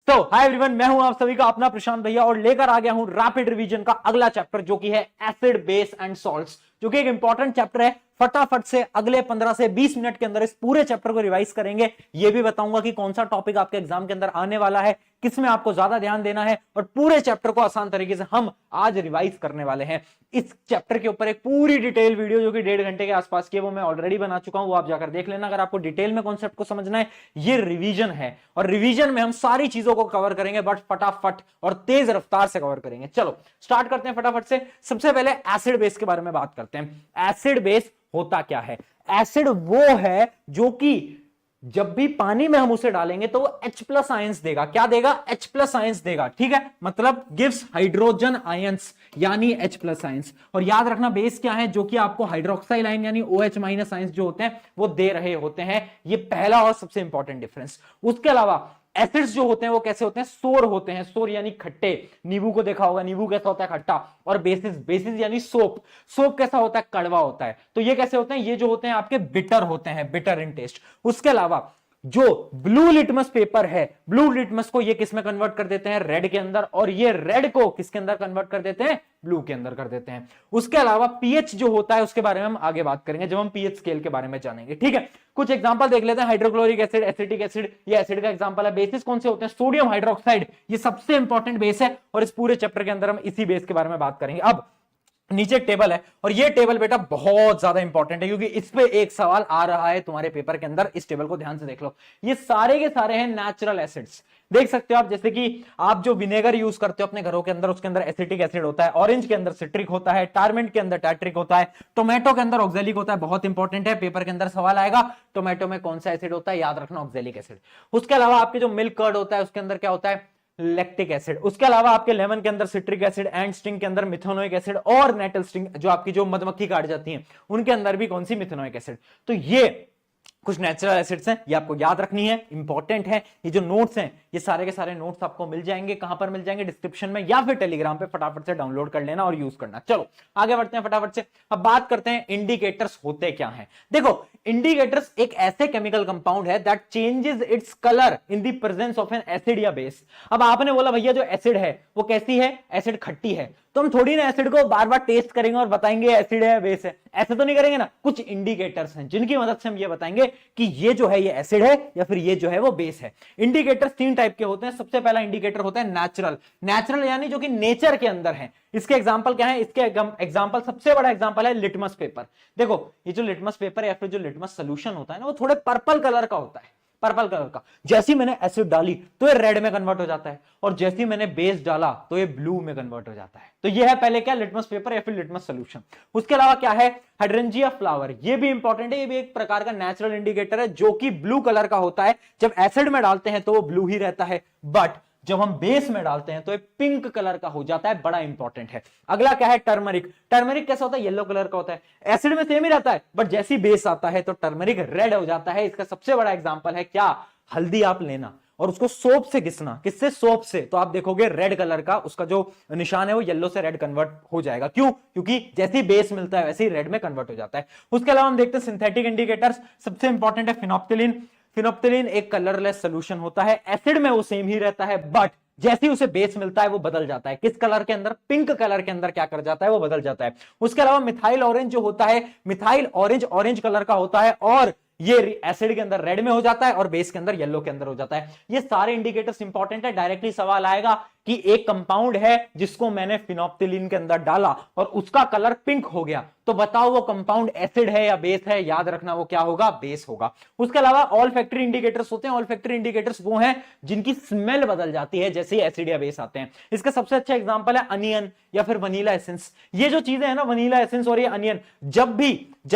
तो hi everyone, मैं हूं आप सभी का अपना प्रशांत भैया और लेकर आ गया हूं रैपिड रिवीजन का अगला चैप्टर जो कि है एसिड बेस एंड सॉल्ट्स, जो कि एक इंपॉर्टेंट चैप्टर है। फटाफट से अगले 15 से 20 मिनट के अंदर इस पूरे चैप्टर को रिवाइज करेंगे। ये भी बताऊंगा कि कौन सा टॉपिक आपके एग्जाम के अंदर आने वाला है, किसमें आपको ज्यादा ध्यान देना है, और पूरे चैप्टर को आसान तरीके से हम आज रिवाइज करने वाले हैं। इस चैप्टर के ऊपर एक पूरी डिटेल वीडियो जो कि 1.5 घंटे के आसपास की है, वो मैं ऑलरेडी बना चुका हूं, वो आप जाकर देख लेना अगर आपको डिटेल में कॉन्सेप्ट को समझना है। ये रिवीजन है और रिवीजन में हम सारी चीजों को कवर करेंगे, बट फटाफट और तेज रफ्तार से कवर करेंगे। चलो स्टार्ट करते हैं फटाफट से। सबसे पहले एसिड बेस के बारे में बात करते हैं। एसिड बेस होता क्या है? एसिड वो है जो कि जब भी पानी में हम उसे डालेंगे तो वो H+ आयंस देगा। क्या देगा? H+ आयंस देगा। ठीक है, मतलब गिव्स हाइड्रोजन आयंस यानी H+ आयंस। और याद रखना बेस क्या है, जो कि आपको हाइड्रोक्साइल आयन यानी OH- आयंस जो होते हैं वो दे रहे होते हैं। ये पहला और सबसे इंपॉर्टेंट डिफरेंस। उसके अलावा एसिड्स जो होते हैं वो कैसे होते हैं? सोर होते हैं। सोर यानी खट्टे। नींबू को देखा होगा, नींबू कैसा होता है? खट्टा। और बेसिस, बेसिस यानी सोप। सोप कैसा होता है? कड़वा होता है। तो ये कैसे होते हैं? ये जो होते हैं आपके बिटर होते हैं, बिटर इन टेस्ट। उसके अलावा जो ब्लू लिटमस पेपर है, ब्लू लिटमस को ये किस में कन्वर्ट कर देते हैं? रेड के अंदर। और ये रेड को किसके अंदर कन्वर्ट कर देते हैं? ब्लू के अंदर कर देते हैं। उसके अलावा पीएच जो होता है उसके बारे में हम आगे बात करेंगे जब हम पीएच स्केल के बारे में जानेंगे। ठीक है, कुछ एग्जांपल देख लेते हैं। हाइड्रोक्लोरिक एसिड, एसिटिक एसिड, ये एसिड का एग्जांपल है। बेसिस कौन से होते हैं? सोडियम हाइड्रोक्साइड, ये सबसे इंपॉर्टेंट बेस है और इस पूरे चैप्टर के अंदर हम इसी बेस के बारे में बात करेंगे। अब नीचे टेबल है और ये टेबल बेटा बहुत ज्यादा इंपॉर्टेंट है क्योंकि इस पे एक सवाल आ रहा है तुम्हारे पेपर के अंदर। इस टेबल को ध्यान से देख लो। ये सारे के सारे हैं नेचुरल एसिड्स। देख सकते हो आप, जैसे कि आप जो विनेगर यूज करते हो अपने घरों के अंदर, उसके अंदर एसिटिक एसिड होता है। ऑरेंज के अंदर सिट्रिक होता है। टारमेंट के अंदर टैट्रिक होता है। टोमेटो के अंदर ऑक्जेलिक होता है। बहुत इंपॉर्टेंट है, पेपर के अंदर सवाल आएगा टोमेटो में कौन सा एसिड होता है, याद रखना ऑक्जेलिक एसिड। उसके अलावा आपके जो मिल्क कर्ड होता है उसके अंदर क्या होता है? Lactic acid. उसके अलावा आपके लेमन के अंदर सिट्रिक एसिड, एंड स्टिंग के अंदर मिथेनोइक एसिड, और नेटल स्टिंग जो आपकी जो मधुमक्खी काट जाती हैं उनके अंदर भी कौन सी? Methanoic acid. तो ये कुछ नेचुरल एसिड्स हैं, ये आपको याद रखनी है, इंपॉर्टेंट है। ये जो नोट्स हैं ये सारे के सारे नोट्स आपको मिल जाएंगे। कहां पर मिल जाएंगे? डिस्क्रिप्शन में या फिर टेलीग्राम पे। फटाफट से डाउनलोड कर लेना और यूज करना। चलो आगे बढ़ते हैं फटाफट से। अब बात करते हैं इंडिकेटर्स होते क्या हैं। देखो, इंडिकेटर्स एक ऐसे केमिकल कंपाउंड है that changes its colour in the presence of N acid या बेस। अब आपने बोला भैया जो एसिड है वो कैसी है? एसिड खट्टी है। तो हम थोड़ी ना एसिड को बार बार टेस्ट करेंगे और बताएंगे एसिड है बेस है, ऐसे तो नहीं करेंगे ना। कुछ इंडिकेटर्स हैं जिनकी मदद से हम ये बताएंगे कि ये जो है ये एसिड है या फिर ये जो है वो बेस है। इंडिकेटर्स 3 टाइप के होते हैं। सबसे पहला इंडिकेटर होता है नेचुरल। नेचुरल यानी जो कि नेचर के अंदर है। इसके एग्जांपल क्या है? इसके एग्जांपल, सबसे बड़ा एग्जांपल है लिटमस पेपर। देखो ये जो लिटमस पेपर या फिर जो लिटमस सोल्यूशन होता है ना, वो थोड़े पर्पल कलर का होता है। पर्पल कलर का। जैसी मैंने एसिड डाली तो ये रेड में कन्वर्ट हो जाता है, और जैसी मैंने बेस डाला तो ये ब्लू में कन्वर्ट हो जाता है। तो ये है पहले क्या? लिटमस पेपर या फिर लिटमस सोल्यूशन। उसके अलावा क्या है? Hydrangea flower. ये भी इंपॉर्टेंट है, ये भी एक प्रकार का नेचुरल इंडिकेटर है जो कि ब्लू कलर का होता है। जब एसिड में डालते हैं तो वो ब्लू ही रहता है, बट जब हम बेस में डालते हैं तो ये पिंक कलर का हो जाता है। बड़ा इंपॉर्टेंट है। अगला क्या है? टर्मरिक। टर्मरिक कैसा होता है? येलो कलर का होता है। एसिड में सेम ही रहता है, बट जैसी बेस आता है तो टर्मरिक रेड हो जाता है। इसका सबसे बड़ा एग्जांपल है क्या? हल्दी आप लेना और उसको सोप से घिसना। किससे? सोप से। तो आप देखोगे रेड कलर का उसका जो निशान है वो येलो से रेड कन्वर्ट हो जाएगा। क्यों? क्योंकि जैसी बेस मिलता है वैसे ही रेड में कन्वर्ट हो जाता है। उसके अलावा हम देखते हैं सिंथेटिक इंडिकेटर्स। सबसे इंपॉर्टेंट है फिनोप्थिलीन। फिनोप्थिलीन एक कलरलेस सोल्यूशन होता है। एसिड में वो सेम ही रहता है, बट जैसे ही उसे बेस मिलता है वो बदल जाता है। किस कलर के अंदर? पिंक कलर के अंदर क्या कर जाता है? वो बदल जाता है। उसके अलावा मिथाइल ऑरेंज जो होता है, मिथाइल ऑरेंज ऑरेंज कलर का होता है, और ये एसिड के अंदर रेड में हो जाता है और बेस के अंदर येलो के अंदर हो जाता है। ये सारे इंडिकेटर्स इंपॉर्टेंट है। डायरेक्टली सवाल आएगा कि एक कंपाउंड है जिसको मैंने फिनोप्थिलीन के अंदर डाला और उसका कलर पिंक हो गया, तो बताओ वो कंपाउंड एसिड है या बेस है? याद रखना वो क्या होगा? बेस होगा। उसके अलावा ऑल फैक्टरी इंडिकेटर्स होते हैं। ऑल फैक्टरी इंडिकेटर्स वो हैं जिनकी स्मेल बदल जाती है जैसे ही एसिड या बेस आते हैं। इसका सबसे अच्छा एग्जांपल है अनियन या फिर वनीला एसेंस। ये जो चीजें है ना, वनीला एसेंस और ये अनियन, जब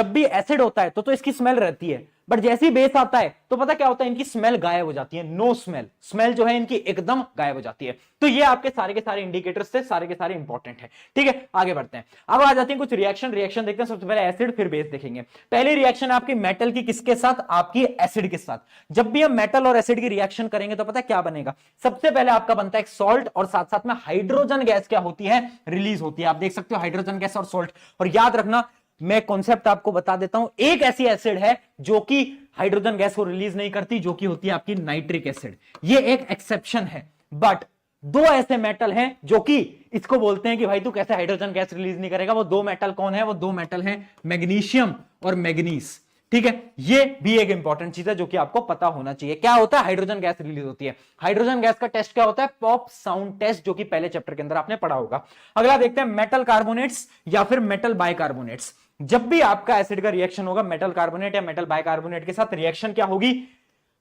भी एसिड होता है तो इसकी स्मेल रहती है, बट जैसे ही बेस आता है तो पता क्या होता है? इनकी स्मेल गायब हो जाती है। No smell. स्मेल जो है इनकी एकदम गायब हो जाती है। तो ये आपके सारे के सारे इंडिकेटर्स थे, सारे के सारे इंपॉर्टेंट है। ठीक है, आगे बढ़ते हैं। अब आ जाती है कुछ रिएक्शन देखते हैं। सबसे पहले एसिड फिर बेस देखेंगे। पहली रिएक्शन आपकी मेटल की किसके साथ? आपकी एसिड के साथ। जब भी हम मेटल और एसिड की रिएक्शन करेंगे तो पता क्या बनेगा? सबसे पहले आपका बनता है एक सॉल्ट, और साथ साथ में हाइड्रोजन गैस क्या होती है? रिलीज होती है। आप देख सकते हो हाइड्रोजन गैस और सॉल्ट। और याद रखना, मैं कॉन्सेप्ट आपको बता देता हूं, एक ऐसी एसिड है जो कि हाइड्रोजन गैस को रिलीज नहीं करती, जो कि होती है आपकी नाइट्रिक एसिड। ये एक एक्सेप्शन है। बट दो ऐसे मेटल हैं जो कि इसको बोलते हैं कि भाई तू कैसे हाइड्रोजन गैस रिलीज नहीं करेगा। वो दो मेटल कौन है? वो दो मेटल हैं मैग्नीशियम और मैग्नीज। ठीक है, ये भी एक इंपॉर्टेंट चीज है जो कि आपको पता होना चाहिए। क्या होता है? हाइड्रोजन गैस रिलीज होती है। हाइड्रोजन गैस का टेस्ट क्या होता है? पॉप साउंड टेस्ट, जो कि पहले चैप्टर के अंदर आपने पढ़ा होगा। अगला देखते हैं मेटल कार्बोनेट्स या फिर मेटल बाइकार्बोनेट्स। जब भी आपका एसिड का रिएक्शन होगा मेटल कार्बोनेट या मेटल बाइकार्बोनेट के साथ, रिएक्शन क्या होगी?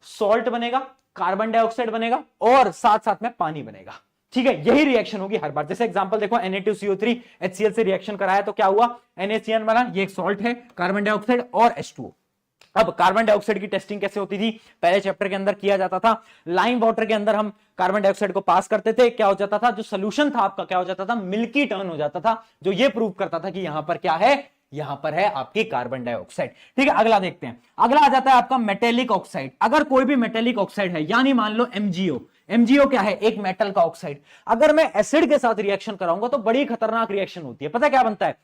सॉल्ट बनेगा, कार्बन डाइऑक्साइड बनेगा और साथ साथ में पानी बनेगा। ठीक है, यही रिएक्शन होगी हर बार। जैसे एग्जांपल देखो, Na2CO3 HCl से रिएक्शन कराया तो क्या हुआ? NaCN बना, ये एक सॉल्ट है, कार्बन डाइऑक्साइड और H2O। अब कार्बन डाइऑक्साइड की टेस्टिंग कैसे होती थी? पहले चैप्टर के अंदर किया जाता था। लाइम वाटर के अंदर हम कार्बन डाइऑक्साइड को पास करते थे, क्या हो जाता था? जो सोल्यूशन था आपका क्या हो जाता था? मिल्की टर्न हो जाता था, जो ये प्रूव करता था कि यहां पर क्या है? यहां पर है आपकी कार्बन डाइऑक्साइड। ठीक है, अगला देखते हैं। अगला आ जाता है आपका मेटेलिक ऑक्साइड। अगर कोई भी मेटेलिक ऑक्साइड है, यानी मान लो MgO। MgO क्या है? एक मेटल का ऑक्साइड। अगर मैं एसिड के साथ रिएक्शन कराऊंगा तो बड़ी खतरनाक रिएक्शन होती है। पता क्या बनता है?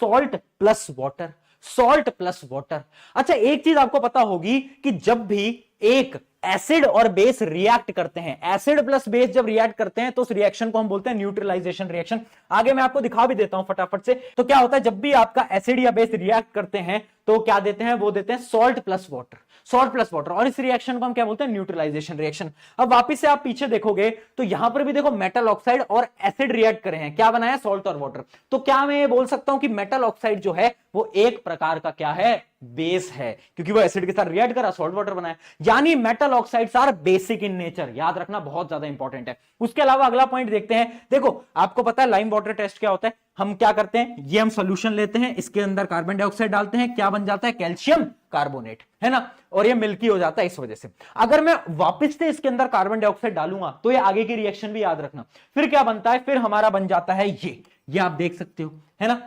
Salt plus water, salt plus water. अच्छा, एक चीज आपको पता होगी कि जब भी एक एसिड और बेस रिएक्ट करते हैं, एसिड प्लस बेस जब रिएक्ट करते हैं तो उस रिएक्शन को हम बोलते हैं न्यूट्रलाइजेशन रिएक्शन। आगे मैं आपको दिखा भी देता हूं फटाफट से। तो क्या होता है जब भी आपका एसिड या बेस रिएक्ट करते हैं तो क्या देते हैं? वो देते हैं salt plus water, salt plus water. और इस रिएक्शन को हम क्या बोलते हैं? Neutralisation reaction. अब वापस से आप पीछे देखोगे तो यहां पर भी देखो मेटल ऑक्साइड और एसिड रिएक्ट करे हैं, क्या बनाया? सॉल्ट और वाटर। तो क्या मैं ये बोल सकता हूं कि मेटल ऑक्साइड जो है वो एक प्रकार का क्या है? बेस है, क्योंकि वो एसिड के साथ रिएक्ट करा, सॉल्ट वाटर बनाया। यानी metal oxides are basic in nature. याद रखना, बहुत ज्यादा इंपॉर्टेंट है। उसके अलावा अगला पॉइंट देखते हैं। देखो, आपको पता है लाइम वाटर टेस्ट क्या होता है? हम क्या करते हैं? ये हम सॉल्यूशन लेते हैं, इसके अंदर कार्बन डाइऑक्साइड डालते हैं, क्या बन जाता है? कैल्शियम कार्बोनेट, है ना। और ये मिल्की हो जाता है इस वजह से। अगर मैं वापस से इसके अंदर कार्बन डाइऑक्साइड डालूंगा तो ये आगे की रिएक्शन भी याद रखना। फिर क्या बनता है? फिर हमारा बन जाता है ये आप देख सकते हो, है ना।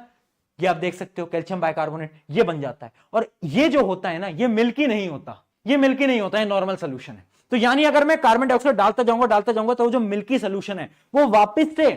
ये आप देख सकते हो, कैल्शियम बाइकार्बोनेट, ये बन जाता है। और ये जो होता है ना, ये मिल्की नहीं होता, ये मिल्की नहीं होता है, नॉर्मल सोल्यूशन है। तो यानी अगर मैं कार्बन डाइऑक्साइड डालता जाऊंगा तो जो मिल्की सोल्यूशन है वो वापस से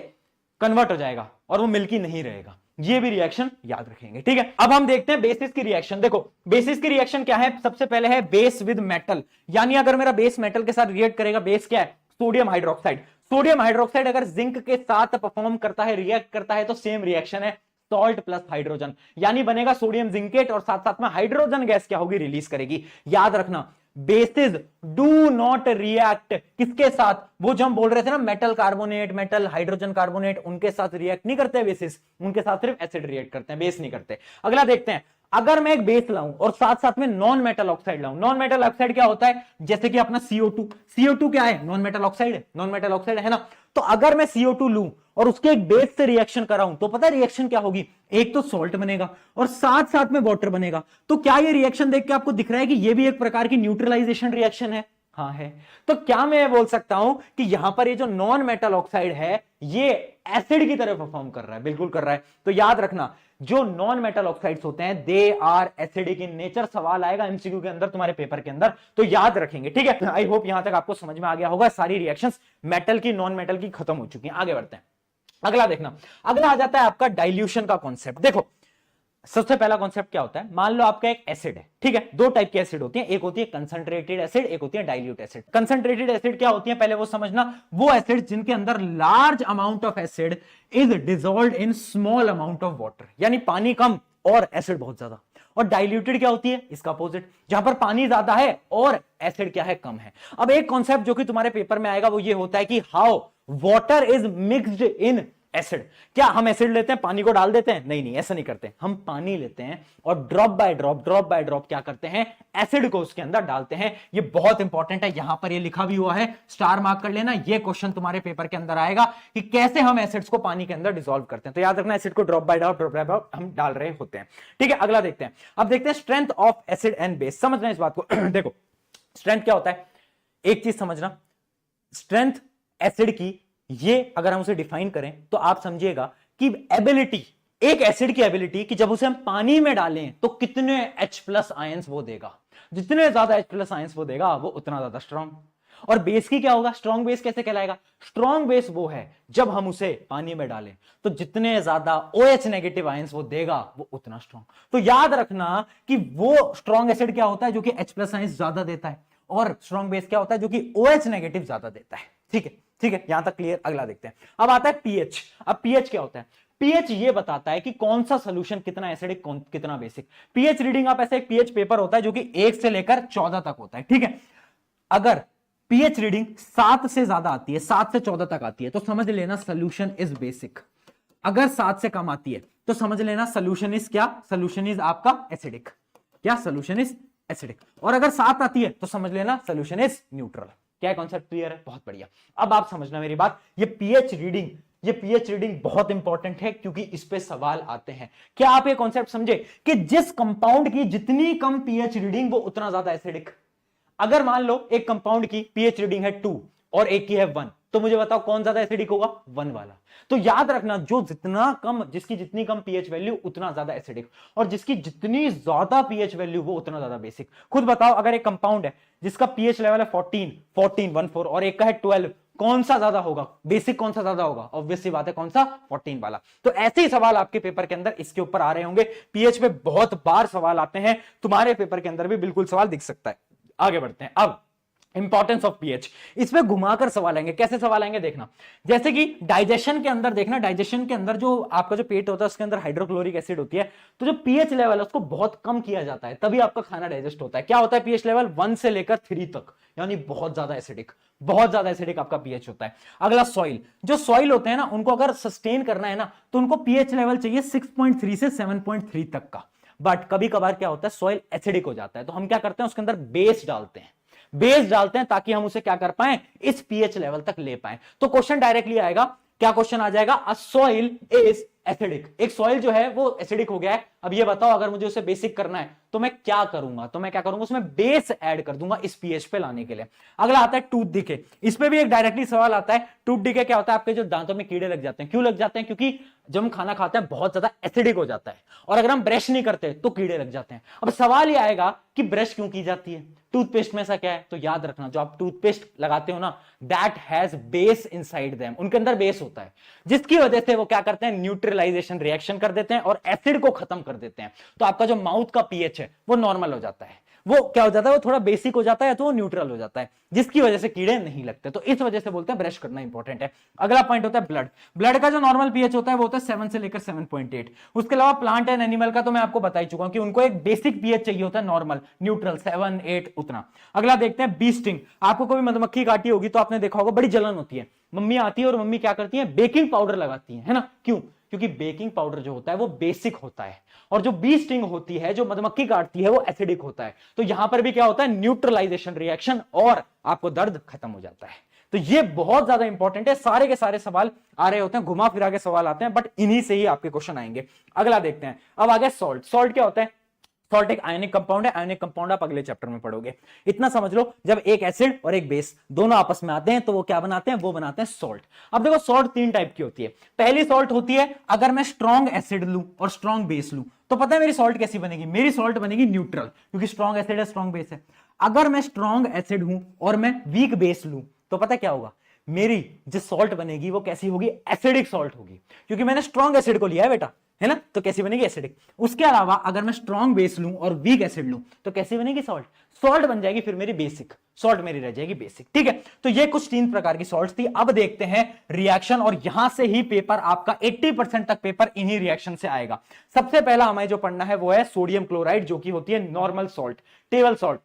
कन्वर्ट हो जाएगा और वो मिल्की नहीं रहेगा। ये भी रिएक्शन याद रखेंगे। ठीक है, अब हम देखते हैं बेसिस की रिएक्शन। देखो, बेसिस की रिएक्शन क्या है? सबसे पहले है बेस विद मेटल। यानी अगर मेरा बेस मेटल के साथ रिएक्ट करेगा, बेस क्या है? Sodium hydroxide. सोडियम हाइड्रोक्साइड अगर जिंक के साथ परफॉर्म करता है, रिएक्ट करता है, तो सेम रिएक्शन है, सॉल्ट प्लस हाइड्रोजन। यानी बनेगा सोडियम जिंकेट और साथ साथ में हाइड्रोजन गैस क्या होगी? रिलीज करेगी। याद रखना, बेसिस डू नॉट रिएक्ट किसके साथ? वो जो हम बोल रहे थे ना, metal carbonate, metal hydrogen carbonate, उनके साथ रिएक्ट नहीं करते बेसिस, उनके साथ सिर्फ एसिड रिएक्ट करते हैं, बेस नहीं करते। अगला देखते हैं, अगर मैं एक बेस लाऊं और साथ साथ में नॉन मेटल ऑक्साइड लाऊं। नॉन मेटल ऑक्साइड क्या होता है? जैसे कि अपना CO2। CO2 क्या है? नॉन मेटल ऑक्साइड है, नॉन मेटल ऑक्साइड है ना। तो अगर मैं CO2 लूं और उसके एक बेस से रिएक्शन कराऊं तो पता है रिएक्शन क्या होगी? एक तो सॉल्ट बनेगा और साथ साथ में वाटर बनेगा। तो क्या ये रिएक्शन देख के आपको दिख रहा है कि ये भी एक प्रकार की न्यूट्रलाइजेशन रिएक्शन है? हाँ है। तो क्या मैं बोल सकता हूं कि यहां पर ये जो नॉन मेटल ऑक्साइड है ये एसिड की तरह परफॉर्म कर रहा है? बिल्कुल कर रहा है। तो याद रखना, जो नॉन मेटल ऑक्साइड्स होते हैं they are acidic in nature. सवाल आएगा एमसीक्यू के अंदर, तुम्हारे पेपर के अंदर, तो याद रखेंगे। ठीक है, आई होप यहां तक आपको समझ में आ गया होगा। सारी रिएक्शंस मेटल की, नॉन मेटल की खत्म हो चुकी हैं। आगे बढ़ते हैं। अगला देखना, अगला आ जाता है आपका डाइल्यूशन का कॉन्सेप्ट। देखो, सबसे पहला कॉन्सेप्ट क्या होता है? मान लो आपका एक एसिड है, ठीक है। दो टाइप की एसिड होती है, एक होती है कंसंट्रेटेड एसिड, एक होती है डाइल्यूट एसिड। कंसंट्रेटेड एसिड क्या होती है पहले वो समझना। वो एसिड जिनके अंदर large amount of acid is dissolved in small amount of water, यानी पानी कम और एसिड बहुत ज्यादा। और डाइल्यूटेड क्या होती है? इसका अपोजिट, जहां पर पानी ज्यादा है और एसिड क्या है? कम है। अब एक कॉन्सेप्ट जो कि तुम्हारे पेपर में आएगा वो ये होता है कि how water is mixed in acid. क्या हम एसिड लेते हैं, पानी को डाल देते हैं? नहीं नहीं, ऐसा नहीं करते। हम पानी लेते हैं और ड्रॉप बाय ड्रॉप क्या करते हैं? एसिड को उसके अंदर डालते हैं। ये बहुत इंपॉर्टेंट है, यहां पर ये लिखा भी हुआ है, स्टार मार्क कर लेना। ये क्वेश्चन तुम्हारे पेपर के अंदर आएगा कि कैसे हम एसिड्स को पानी के अंदर डिसॉल्व करते हैं। तो याद रखना, एसिड को ड्रॉप बाय ड्रॉप हम डाल रहे होते हैं। ठीक है, अगला देखते हैं। अब देखते हैं strength of acid and base. समझना इस बात को। देखो, स्ट्रेंथ क्या होता है? एक चीज समझना, स्ट्रेंथ एसिड की, ये अगर हम उसे डिफाइन करें तो आप समझिएगा कि एबिलिटी, एक एसिड की एबिलिटी कि जब उसे हम पानी में डालें तो कितने H+ आयंस वो देगा। जितने ज्यादा H+ आयंस वो देगा वो उतना ज्यादा स्ट्रांग। और बेस की क्या होगा? स्ट्रांग बेस कैसे कहलाएगा? स्ट्रांग बेस वो है जब हम उसे पानी में डालें तो जितने ज्यादा OH नेगेटिव आयंस वो देगा वो उतना स्ट्रांग। तो याद रखना कि वो स्ट्रांग एसिड क्या होता है जो कि H+ आयंस ज्यादा देता है, और स्ट्रांग बेस क्या होता है जो कि OH नेगेटिव ज्यादा देता है। ठीक है, ठीक है, यहां तक क्लियर। अगला देखते हैं, अब आता है पीएच। अब पीएच क्या होता है? पीएच ये बताता है कि कौन सा सोल्यूशन कितना एसिडिक कितना बेसिक। पीएच रीडिंग आप ऐसे, एक पीएच पेपर होता है जो कि 1 से लेकर 14 तक होता है, ठीक है। अगर पीएच रीडिंग 7 से ज्यादा आती है, 7 से 14 तक आती है, तो समझ लेना सोल्यूशन इज बेसिक। अगर 7 से कम आती है तो समझ लेना सोल्यूशन इज क्या? सोल्यूशन इज आपका एसिडिक। क्या? Solution is acidic. और अगर 7 आती है तो समझ लेना सोल्यूशन इज न्यूट्रल। क्या कॉन्सेप्ट क्लियर है? बहुत बढ़िया। अब आप समझना मेरी बात, ये पीएच रीडिंग बहुत इंपॉर्टेंट है क्योंकि इस पे सवाल आते हैं। क्या आप ये कॉन्सेप्ट समझे कि जिस कंपाउंड की जितनी कम पीएच रीडिंग वो उतना ज्यादा एसिडिक। अगर मान लो एक कंपाउंड की पीएच रीडिंग है 2 और एक की है 1, तो मुझे बताओ कौन ज्यादा एसिडिक होगा? 1 वाला। तो याद रखना, जो जितना कम, जिसकी जितनी कम पीएच वैल्यू उतना ज्यादा एसिडिक, और जिसकी जितनी ज्यादा पीएच वैल्यू वो उतना ज्यादा बेसिक। खुद बताओ, अगर एक कंपाउंड है जिसका पीएच लेवल है 14 14 और एक का है 12, कौन सा ज्यादा होगा? बेसिक कौन सा ज्यादा होगा? ऑब्वियस सी बात है, कौन सा? 14 वाला। तो ऐसे ही सवाल आपके पेपर के अंदर इसके ऊपर आ रहे होंगे। पीएच पे बहुत बार सवाल आते हैं, तुम्हारे पेपर के अंदर भी बिल्कुल सवाल दिख सकता है। आगे बढ़ते हैं। अब इंपॉर्टेंस ऑफ पीएच, इसमें घुमाकर सवाल आएंगे। कैसे सवाल आएंगे देखना, जैसे कि डाइजेशन के अंदर देखना, डाइजेशन के अंदर जो आपका जो पेट होता है उसके अंदर हाइड्रोक्लोरिक एसिड होती है, तो जो पीएच लेवल है उसको बहुत कम किया जाता है, तभी आपका खाना डाइजेस्ट होता है। क्या होता है पीएच लेवल? 1 से लेकर 3 तक, यानी बहुत ज्यादा एसिडिक, बहुत ज्यादा एसिडिक आपका पीएच होता है। अगला सॉइल, जो सॉइल होते हैं ना, उनको अगर सस्टेन करना है ना, तो उनको पीएच लेवल चाहिए 6.3 से 7.3 तक का। बट कभी कभार क्या होता है, सॉइल एसिडिक हो जाता है, तो हम क्या करते हैं, उसके अंदर बेस डालते हैं ताकि हम उसे क्या कर पाए, इस पीएच लेवल तक ले पाए। तो क्वेश्चन डायरेक्टली आएगा, क्या क्वेश्चन आ जाएगा? अ सॉइल इज एसिडिक। एक सॉइल जो है वो एसिडिक हो गया है, अब ये बताओ अगर मुझे उसे बेसिक करना है तो मैं क्या करूंगा? उसमें बेस ऐड कर दूंगा इस पीएच पे लाने के लिए। अगला आता है टूथ डिके। इस पे भी एक डायरेक्टली सवाल आता है। टूथ डिके क्या होता है? आपके जो दांतों में कीड़े लग जाते हैं। क्यों लग जाते हैं? क्योंकि जब हम खाना खाते हैं बहुत ज्यादा एसिडिक हो जाता है, और अगर हम ब्रश नहीं करते तो कीड़े लग जाते हैं। अब सवाल ये आएगा कि ब्रश क्यों की जाती है? टूथपेस्ट में ऐसा क्या है? तो याद रखना, जो आप टूथपेस्ट लगाते हो ना, that has base inside them, उनके अंदर बेस होता है, जिसकी वजह से वो क्या करते हैं, न्यूट्रलाइजेशन रिएक्शन कर देते हैं और एसिड को खत्म कर देते हैं। तो आपका जो माउथ का पीएच है वो नॉर्मल हो जाता है, वो क्या हो जाता है, वो थोड़ा बेसिक हो जाता है, तो वो न्यूट्रल हो जाता है, जिसकी वजह से कीड़े नहीं लगते। तो इस वजह से बोलते हैं ब्रश करना इंपॉर्टेंट है। अगला पॉइंट होता है ब्लड। ब्लड का जो नॉर्मल पीएच होता है वो होता है 7 से लेकर 7.8। उसके अलावा प्लांट एंड एनिमल का तो मैं आपको बता ही चुका हूं कि उनको एक बेसिक पीएच चाहिए होता है, नॉर्मल, न्यूट्रल, 7 8 उतना। अगला देखते हैं बी स्टिंग। आपको कोई मधुमक्खी काटी होगी तो आपने देखा होगा बड़ी जलन होती है, मम्मी आती है और मम्मी क्या करती है, बेकिंग पाउडर लगाती है ना? क्यों? क्योंकि बेकिंग पाउडर जो होता है वो बेसिक होता है, और जो बी स्टिंग होती है, जो मधुमक्खी काटती है, वो एसिडिक होता है। तो यहां पर भी क्या होता है, न्यूट्रलाइजेशन रिएक्शन, और आपको दर्द खत्म हो जाता है। तो ये बहुत ज्यादा इंपॉर्टेंट है। सारे के सारे सवाल आ रहे होते हैं, घुमा फिरा के सवाल आते हैं, बट इन्हीं से ही आपके क्वेश्चन आएंगे। अगला देखते हैं। अब आ गया सॉल्ट। सॉल्ट क्या होता है? सॉल्ट एक आयनिक कंपाउंड है। आयनिक कंपाउंड आप अगले चैप्टर में पढ़ोगे। इतना समझ लो, जब एक एसिड और एक बेस दोनों आपस में आते हैं तो वो क्या बनाते हैं, वो बनाते हैं सॉल्ट। अब देखो, सॉल्ट 3 टाइप की होती है। पहली सॉल्ट होती है, अगर मैं स्ट्रॉन्ग एसिड लूं और स्ट्रॉन्ग बेस लूं तो पता है मेरी सॉल्ट कैसी बनेगी? मेरी सॉल्ट बनेगी न्यूट्रल, क्योंकि स्ट्रॉन्ग एसिड है, स्ट्रॉन्ग बेस है। अगर मैं स्ट्रॉन्ग एसिड हूं और मैं वीक बेस लूं तो पता क्या होगा, मेरी जो सॉल्ट बनेगी वो कैसी होगी, एसिडिक सॉल्ट होगी, क्योंकि मैंने स्ट्रॉन्ग एसिड को लिया है बेटा, है ना? तो कैसी बनेगी, एसिडिक। उसके अलावा अगर मैं स्ट्रॉन्ग बेस लूं और वीक एसिड लूं तो कैसी बनेगी, सॉल्ट। सॉल्ट बन जाएगी फिर मेरी बेसिक, सॉल्ट मेरी रह जाएगी बेसिक। ठीक है, तो ये कुछ 3 प्रकार की सॉल्ट थी। अब देखते हैं रिएक्शन, और यहां से ही पेपर आपका 80% तक पेपर इन्हीं रिएक्शन से आएगा। सबसे पहला हमें जो पढ़ना है वो है सोडियम क्लोराइड, जो कि होती है नॉर्मल सॉल्ट, टेबल सॉल्ट।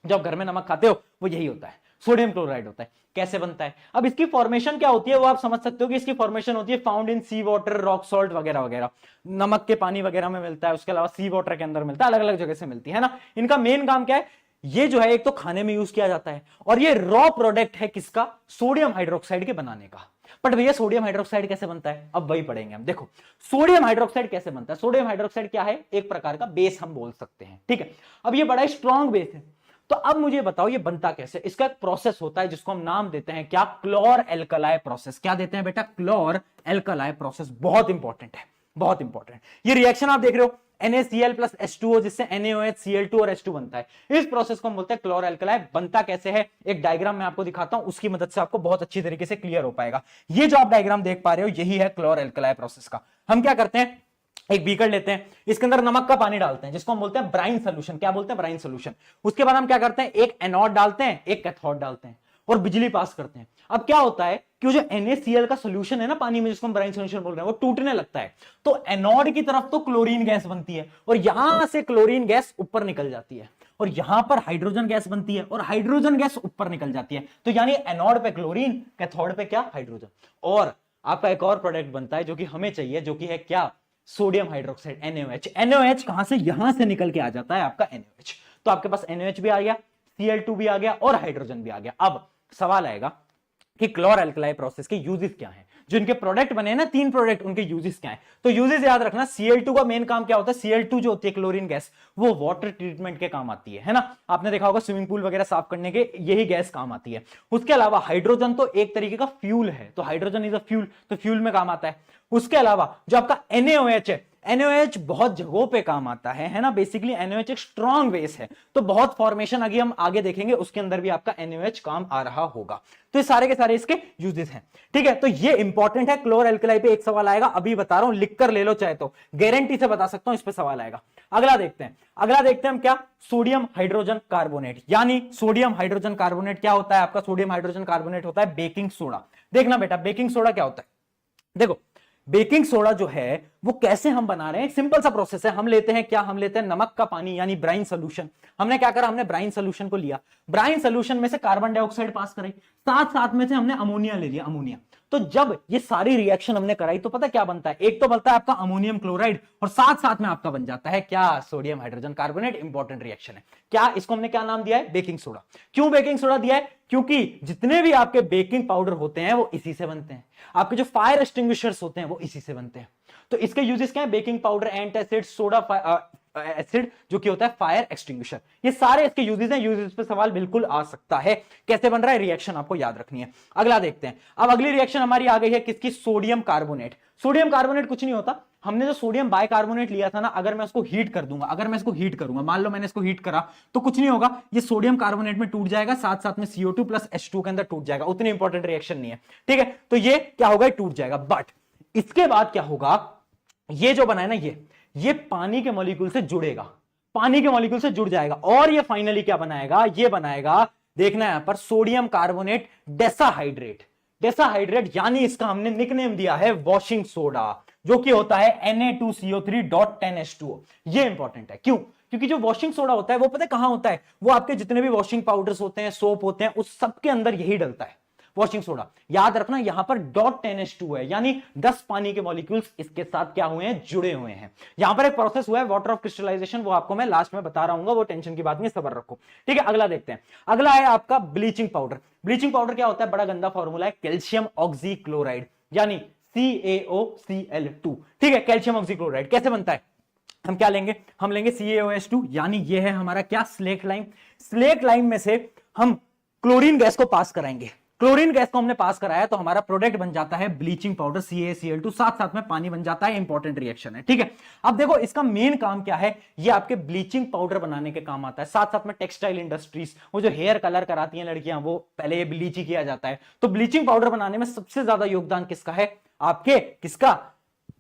जो आप घर में नमक खाते हो वो यही होता है, सोडियम क्लोराइड होता है। कैसे बनता है? अब इसकी फॉर्मेशन क्या होती है वो आप समझ सकते हो कि इसकी फॉर्मेशन होती है found in sea water, rock salt वगैरह वगैरह, नमक के पानी वगैरह में मिलता है, उसके अलावा सी वाटर के अंदर मिलता है, अलग अलग जगह से मिलती है ना। इनका मेन काम क्या है? ये जो है एक तो खाने में यूज किया जाता है, और ये रॉ प्रोडक्ट है किसका, सोडियम हाइड्रोक्साइड के बनाने का। बट भैया सोडियम हाइड्रोक्साइड कैसे बनता है, अब वही पढ़ेंगे हम। देखो सोडियम हाइड्रोक्साइड कैसे बनता है। सोडियम हाइड्रोक्साइड क्या है, एक प्रकार का बेस हम बोल सकते हैं। ठीक है, अब ये बड़ा स्ट्रॉन्ग बेस है, तो अब मुझे बताओ ये बनता कैसे। इसका एक प्रोसेस होता है जिसको हम नाम देते हैं क्या, क्लोर एल्कलाई प्रोसेस। क्या देते हैं बेटा, क्लोर एल्कलाई प्रोसेस। बहुत इंपॉर्टेंट है, बहुत इंपॉर्टेंट। ये रिएक्शन आप देख रहे हो NaCl प्लस H2O, जिससे NaOH Cl2 और H2 बनता है। इस प्रोसेस को हम बोलते हैं क्लोर एल्कलाई। बनता कैसे है, एक डायग्राम मैं आपको दिखाता हूं, उसकी मदद से आपको बहुत अच्छी तरीके से क्लियर हो पाएगा। ये जो आप डायग्राम देख पा रहे हो यही है क्लोर एल्कलाई प्रोसेस का। हम क्या करते हैं, एक बीकर लेते हैं, इसके अंदर नमक का पानी डालते हैं, जिसको हम बोलते हैं ब्राइन सोल्यूशन। क्या बोलते हैं, ब्राइन सोल्यूशन। उसके बाद हम क्या करते हैं, एक एनोड डालते हैं, एक कैथोड डालते हैं, और बिजली पास करते हैं। अब क्या होता है कि वो जो NaCl का सोल्यूशन है ना पानी में, जिसको हम ब्राइन सोल्यूशन बोल रहे हैं, वो टूटने लगता है, तो एनोड की तरफ तो क्लोरीन गैस बनती है और यहां से क्लोरीन गैस ऊपर निकल जाती है और यहां पर हाइड्रोजन गैस बनती है और हाइड्रोजन गैस ऊपर निकल जाती है। तो यानी एनोड पे क्लोरीन, कैथोड पे क्या, हाइड्रोजन। और आपका एक और प्रोडक्ट बनता है जो कि हमें चाहिए, जो कि है क्या, सोडियम हाइड्रोक्साइड, NaOH। NaOH कहां से, यहां से निकल के आ जाता है आपका NaOH। तो आपके पास NaOH भी आ गया, Cl2 भी आ गया और हाइड्रोजन भी आ गया। अब सवाल आएगा कि क्लोर एल्कलाई प्रोसेस के यूजेस क्या हैं, जो इनके प्रोडक्ट बने हैं ना, 3 प्रोडक्ट, उनके यूजेस क्या हैं। तो यूजेस याद रखना, Cl2 का मेन काम क्या होता है, Cl2 जो होती है क्लोरीन गैस, वो वाटर ट्रीटमेंट के काम आती है ना, आपने देखा होगा स्विमिंग पूल वगैरह साफ करने के यही गैस काम आती है। उसके अलावा हाइड्रोजन तो एक तरीके का फ्यूल है, तो हाइड्रोजन इज अ फ्यूल, तो फ्यूल में काम आता है। उसके अलावा जो आपका NaOH है, NaOH बहुत जगहों पे काम आता है ना। बेसिकली NaOH एक स्ट्रॉन्ग बेस है, तो बहुत फॉर्मेशन आगे हम आगे देखेंगे, उसके अंदर भी आपका NaOH काम आ रहा होगा। तो ये सारे के सारे इसके यूजेस हैं, ठीक है। तो ये इंपॉर्टेंट है, क्लोर एल्कलाई पे एक सवाल आएगा, अभी बता रहा हूं, लिख कर ले लो चाहे तो, गारंटी से बता सकता हूं इस पे सवाल आएगा। अगला देखते हैं, अगला देखते हैं हम क्या, सोडियम हाइड्रोजन कार्बोनेट। यानी सोडियम हाइड्रोजन कार्बोनेट क्या होता है आपका, सोडियम हाइड्रोजन कार्बोनेट होता है बेकिंग सोडा। देखना बेटा, बेकिंग सोडा क्या होता है, देखो बेकिंग सोडा जो है वो कैसे हम बना रहे हैं, सिंपल सा प्रोसेस है। हम लेते हैं क्या, हम लेते हैं नमक का पानी यानी ब्राइन सोल्यूशन। हमने क्या करा, हमने ब्राइन सोल्यूशन को लिया, ब्राइन सोल्यूशन में से कार्बन डाइऑक्साइड पास कराई, साथ साथ में से हमने अमोनिया ले लिया, अमोनिया। तो जब ये सारी रिएक्शन हमने कराई तो पता क्या बनता है, एक तो बनता है आपका अमोनियम क्लोराइड और साथ साथ में आपका बन जाता है क्या, sodium hydrogen carbonate. Important reaction है क्या, इसको हमने क्या नाम दिया है, बेकिंग सोडा। क्यों बेकिंग सोडा दिया है, क्योंकि जितने भी आपके बेकिंग पाउडर होते हैं वो इसी से बनते हैं, आपके जो फायर एक्सटिंग्विशर्स होते हैं वो इसी से बनते हैं। तो इसके यूजेस क्या है, baking powder, antacid, soda acid जो कि होता है फायर एक्सटिंग्विशर, ये सारे इसके यूजेस हैं। यूजेस पे सवाल बिल्कुल आ सकता है, कैसे बन रहा है, रिएक्शन आपको याद रखनी है। अगला देखते हैं, अब अगली रिएक्शन हमारी आ गई है किसकी, सोडियम कार्बोनेट। सोडियम कार्बोनेट कुछ नहीं होता, हमने जो सोडियम बाइकार्बोनेट लिया था ना, अगर मैं उसको हीट कर दूंगा, अगर मैं इसको हीट करूंगा, मान लो मैंने इसको हीट करा, तो कुछ नहीं होगा, ये सोडियम कार्बोनेट में टूट जाएगा, साथ साथ में CO2 प्लस H2 के अंदर टूट जाएगा। उतनी इंपॉर्टेंट रिएक्शन नहीं है, ठीक है। तो ये क्या होगा, टूट जाएगा। बट इसके बाद क्या होगा, ये जो बना है ना, ये पानी के मॉलिक्यूल से जुड़ेगा, पानी के मॉलिक्यूल से जुड़ जाएगा और ये फाइनली क्या बनाएगा, ये बनाएगा, देखना यहां पर, सोडियम कार्बोनेट डेसाहाइड्रेट। डेसाहाइड्रेट यानी इसका हमने निकनेम दिया है वॉशिंग सोडा, जो कि होता है Na2CO3.10H2O। ये इंपॉर्टेंट है, क्यों, क्योंकि जो वॉशिंग सोडा होता है वो पता है कहां होता है, वो आपके जितने भी वॉशिंग पाउडर्स होते हैं, सोप होते हैं, उस सबके अंदर यही डलता है वॉशिंग सोडा। याद रखना यहां पर .10H2 है, यानी 10 पानी के मॉलिक्यूल्स इसके साथ क्या हुए हैं, जुड़े हुए हैं। यहां पर एक प्रोसेस हुआ है वाटर ऑफ क्रिस्टलाइजेशन, वो आपको मैं लास्ट में बता रहा हूं, वो टेंशन की बात नहीं, सब्र रखो, ठीक है। अगला देखते हैं, अगला है आपका ब्लीचिंग पाउडर। ब्लीचिंग पाउडर क्या होता है, बड़ा गंदा फॉर्मूला है, कैल्शियम ऑक्सीक्लोराइड यानी CaOCl2, ठीक है। कैल्शियम ऑक्सीक्लोराइड कैसे बनता है, हम क्या लेंगे, हम लेंगे CaOH2, यानी ये है हमारा क्या, स्लेट लाइम। स्लेट लाइम में से हम क्लोरीन गैस को पास कराएंगे, क्लोरीन गैस को हमने पास कराया तो हमारा प्रोडक्ट बन जाता है ब्लीचिंग पाउडर CaCl2, साथ साथ में पानी बन जाता है। इंपॉर्टेंट रिएक्शन है, ठीक है। अब देखो इसका मेन काम क्या है, ये आपके ब्लीचिंग पाउडर बनाने के काम आता है, साथ साथ में टेक्सटाइल इंडस्ट्रीज, वो जो हेयर कलर कराती हैं लड़कियां, वो पहले ये ब्लीच ही किया जाता है। तो ब्लीचिंग पाउडर बनाने में सबसे ज्यादा योगदान किसका है, आपके किसका,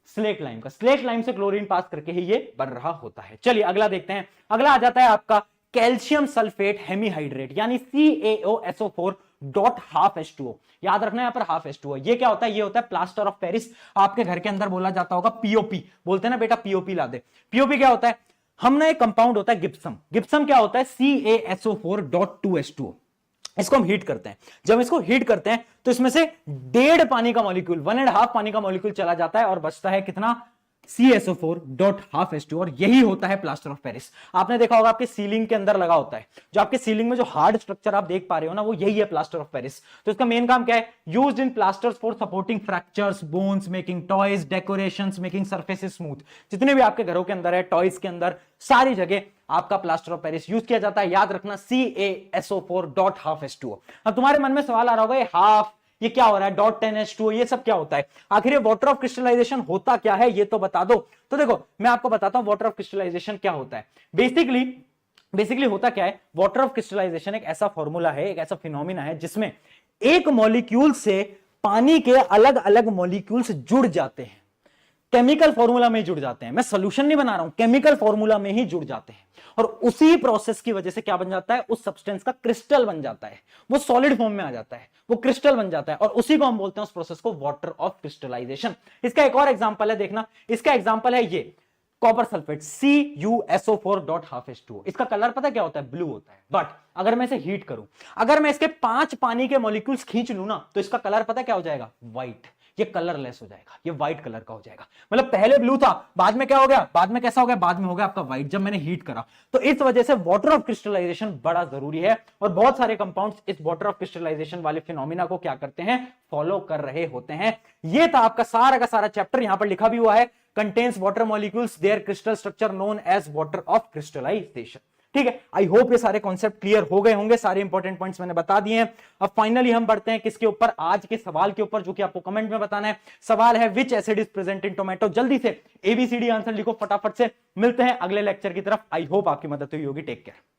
स्लेट लाइम का। स्लेट लाइम से क्लोरीन पास करके ही ये बन रहा होता है। चलिए अगला देखते हैं, अगला आ जाता है आपका कैल्शियम सल्फेट हेमीहाइड्रेट यानी CaOSO4.12H2O। याद रखना यहां पर हाफ H2O, ये क्या होता है, ये होता है प्लास्टर ऑफ पेरिस। आपके घर के अंदर बोला जाता होगा POP, बोलते हैं ना बेटा POP ला दे। POP क्या होता है, हमने एक कंपाउंड होता है गिप्सम, गिप्सम क्या होता है CaSO4.2H2O। इसको हम हीट करते हैं, जब इसको हीट करते हैं तो इसमें से 1.5 पानी का मॉलिक्यूल, 1.5 पानी का मॉलिक्यूल चला जाता है और बचता है कितना, CaSO4.12H2O, और यही होता है प्लास्टर ऑफ पेरिस। आपने देखा होगा आपके सीलिंग के अंदर लगा होता है, जो आपके सीलिंग में जो हार्ड स्ट्रक्चर आप देख पा रहे हो ना, वो यही है प्लास्टर ऑफ पेरिस। तो इसका मेन काम क्या है, used in plasters for supporting fractures, bones, making toys, decorations, making surfaces smooth. जितने भी आपके घरों के अंदर है, टॉयज के अंदर, सारी जगह आपका प्लास्टर ऑफ पेरिस यूज किया जाता है। याद रखना CaSO4.12H2O। अब तुम्हारे मन में सवाल आ रहा होगा, ये हाफ, ये क्या हो रहा है, .10H2O, ये सब क्या होता है, आखिर ये वाटर ऑफ क्रिस्टलाइजेशन होता क्या है, ये तो बता दो। तो देखो मैं आपको बताता हूं वाटर ऑफ क्रिस्टलाइजेशन क्या होता है। बेसिकली होता क्या है, वाटर ऑफ क्रिस्टलाइजेशन एक ऐसा फॉर्मूला है, एक ऐसा फिनोमिना है जिसमें एक मॉलिक्यूल से पानी के अलग अलग मॉलिक्यूल्स जुड़ जाते हैं। केमिकल फॉर्मूला में ही जुड़ जाते हैं। मैं सोल्यूशन नहीं बना रहा हूं, केमिकल फॉर्मूला में ही जुड़ जाते हैं और उसी प्रोसेस की वजह से क्या बन जाता है, उस सब्सटेंस का क्रिस्टल बन जाता है, वो सॉलिड फॉर्म में आ जाता है, वो क्रिस्टल बन जाता है और उसी को हम बोलते हैं उस प्रोसेस को वाटर ऑफ क्रिस्टलाइजेशन। इसका एक और एग्जांपल है, देखना, इसका एग्जांपल है ये कॉपर सल्फेट CuSO4.12H2O। इसका कलर पता क्या होता है, ब्लू होता है। बट अगर मैं इसे हीट करूं, अगर मैं इसके 5 पानी के मॉलिक्यूल्स खींच लूं ना, तो इसका कलर पता क्या हो जाएगा, व्हाइट। ये कलरलेस हो जाएगा, ये व्हाइट कलर का हो जाएगा। मतलब पहले ब्लू था, बाद में क्या हो गया, बाद में कैसा हो गया, बाद में हो गया आपका व्हाइट, जब मैंने हीट करा। तो इस वजह से वाटर ऑफ क्रिस्टलाइजेशन बड़ा जरूरी है और बहुत सारे कंपाउंड्स इस वाटर ऑफ क्रिस्टलाइजेशन वाले फिनोमिना को क्या करते हैं, फॉलो कर रहे होते हैं। ये था आपका सारा का सारा चैप्टर, यहां पर लिखा भी हुआ है, contains water molecules, their crystal structure known as water of crystallization. ठीक है, आई होप ये सारे कॉन्सेप्ट क्लियर हो गए होंगे, सारे इंपॉर्टेंट पॉइंट्स मैंने बता दिए हैं। अब फाइनली हम बढ़ते हैं किसके ऊपर, आज के सवाल के ऊपर, जो कि आपको कमेंट में बताना है। सवाल है विच acid is present in tomato. जल्दी से ABCD आंसर लिखो फटाफट से। मिलते हैं अगले लेक्चर की तरफ। आई होप आपकी मदद हुई होगी। Take care.